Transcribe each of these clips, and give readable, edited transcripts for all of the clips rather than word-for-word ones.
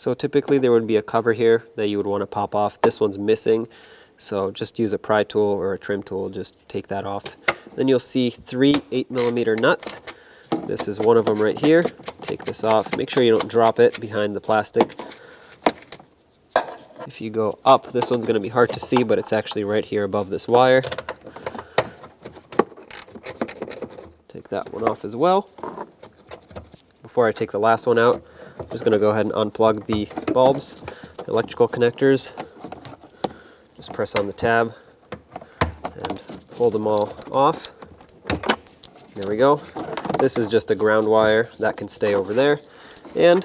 So typically there would be a cover here that you would want to pop off. This one's missing, so just use a pry tool or a trim tool, just take that off. Then you'll see 3 8mm nuts. This is one of them right here. Take this off. Make sure you don't drop it behind the plastic. If you go up, this one's going to be hard to see, but it's actually right here above this wire. Take that one off as well. Before I take the last one out, I'm just going to go ahead and unplug the bulbs, electrical connectors. Just press on the tab and pull them all off. There we go. This is just a ground wire that can stay over there. And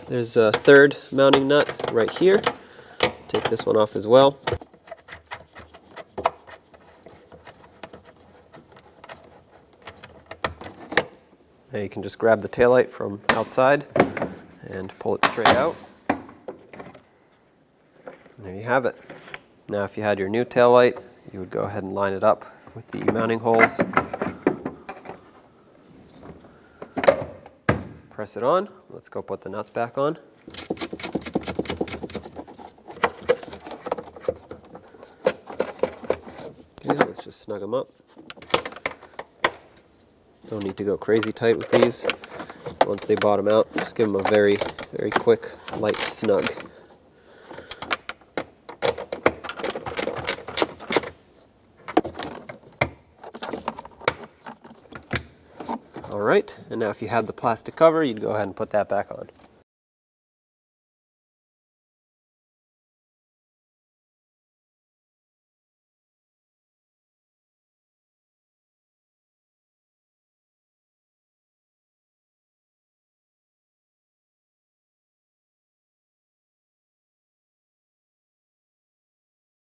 there's a third mounting nut right here. Take this one off as well. Now you can just grab the taillight from outside and pull it straight out. There you have it. Now if you had your new taillight, you would go ahead and line it up with the mounting holes. Press it on. Let's go put the nuts back on. Okay, let's just snug them up. Don't need to go crazy tight with these. Once they bottom out, just give them a very, very quick, light snug. Alright, and now if you had the plastic cover, you'd go ahead and put that back on.